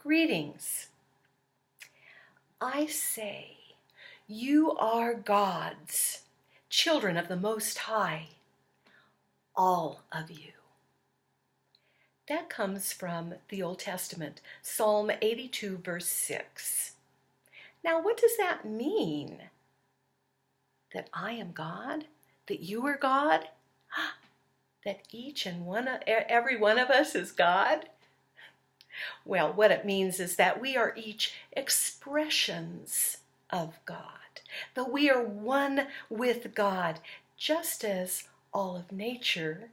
Greetings. I say, you are God's, children of the Most High, all of you. That comes from the Old Testament, Psalm 82, verse 6. Now, what does that mean? That I am God? That you are God? That each and every one of us is God? Well, what it means is that we are each expressions of God, that we are one with God, just as all of nature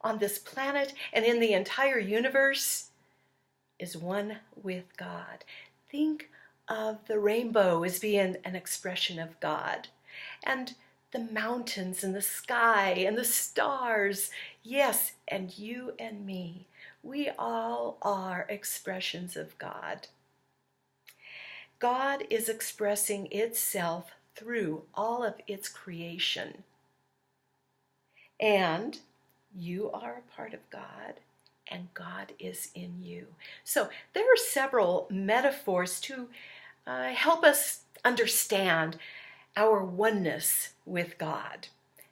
on this planet and in the entire universe is one with God. Think of the rainbow as being an expression of God, and the mountains and the sky and the stars, yes, and you and me. We all are expressions of God. God is expressing itself through all of its creation. And you are a part of God, and God is in you. So there are several metaphors to help us understand our oneness with God.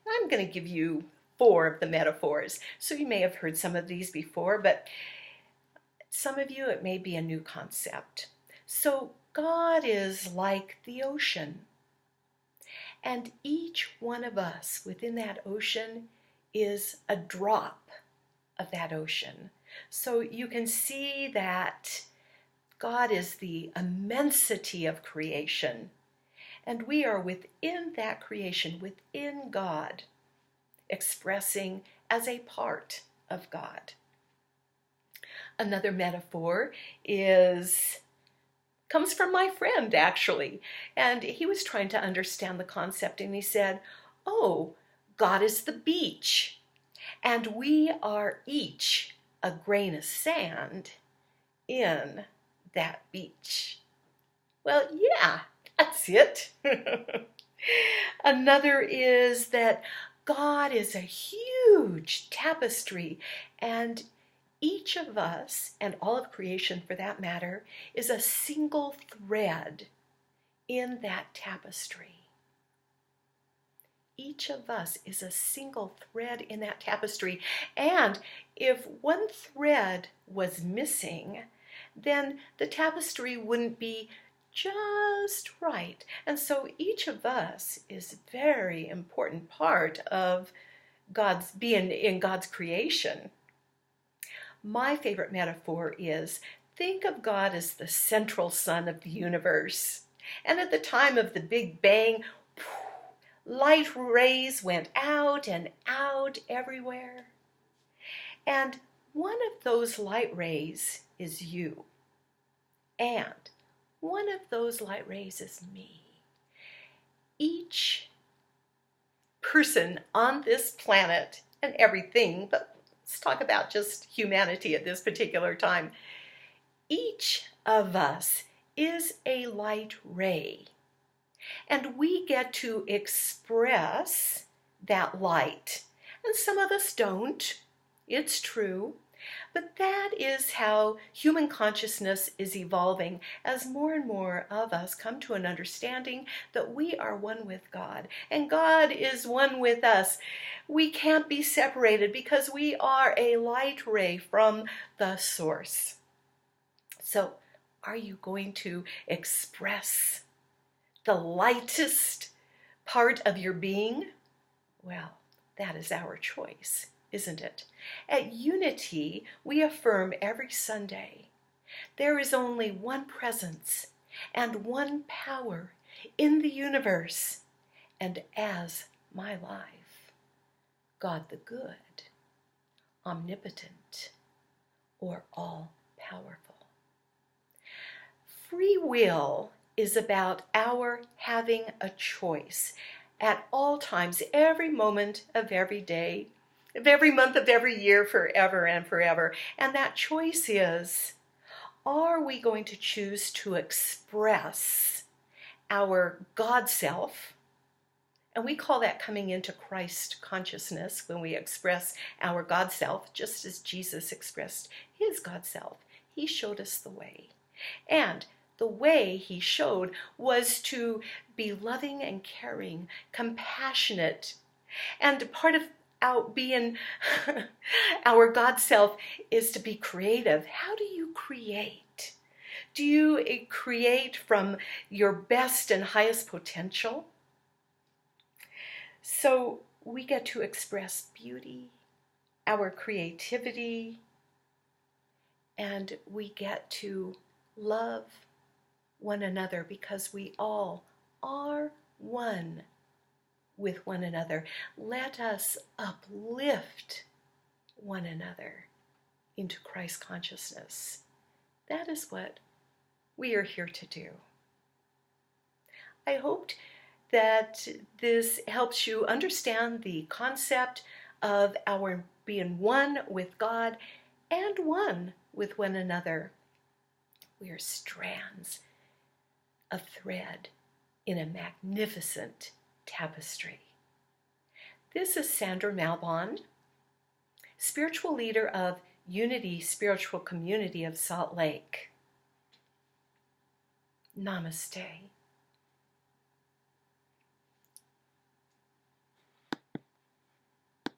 I'm going to give you 4 of the metaphors. So you may have heard some of these before, but some of you, it may be a new concept. So God is like the ocean, and each one of us within that ocean is a drop of that ocean. So you can see that God is the immensity of creation, and we are within that creation, within God, expressing as a part of God. Another metaphor comes from my friend, actually, and he was trying to understand the concept, and he said, oh, God is the beach, and we are each a grain of sand in that beach. Well, yeah, that's it. Another is that God is a huge tapestry, and each of us, and all of creation for that matter, is a single thread in that tapestry. Each of us is a single thread in that tapestry, and if one thread was missing, then the tapestry wouldn't be just right. And so each of us is a very important part of God's being in God's creation. My favorite metaphor is, think of God as the central sun of the universe. And at the time of the Big Bang, light rays went out and out everywhere. And one of those light rays is you. And one of those light rays is me. Each person on this planet, and everything, but let's talk about just humanity at this particular time. Each of us is a light ray, and we get to express that light. And some of us don't, it's true, but that is how human consciousness is evolving as more and more of us come to an understanding that we are one with God, and God is one with us. We can't be separated because we are a light ray from the source. So, are you going to express the lightest part of your being? Well, that is our choice, isn't it? At Unity, we affirm every Sunday, there is only one presence and one power in the universe, and as my life, God the good, omnipotent, or all-powerful. Free will is about our having a choice at all times, every moment of every day, of every month of every year, forever and forever. And that choice is, are we going to choose to express our God self? And we call that coming into Christ consciousness when we express our God self, just as Jesus expressed his God self. He showed us the way. And the way he showed was to be loving and caring, compassionate. And part of being our God self is to be creative. How do you create? Do you create from your best and highest potential? So we get to express beauty, our creativity, and we get to love one another because we all are one with one another. Let us uplift one another into Christ consciousness. That is what we are here to do. I hoped that this helps you understand the concept of our being one with God and one with one another. We are strands of thread in a magnificent tapestry. This is Sandra Malbon, spiritual leader of Unity Spiritual Community of Salt Lake. Namaste.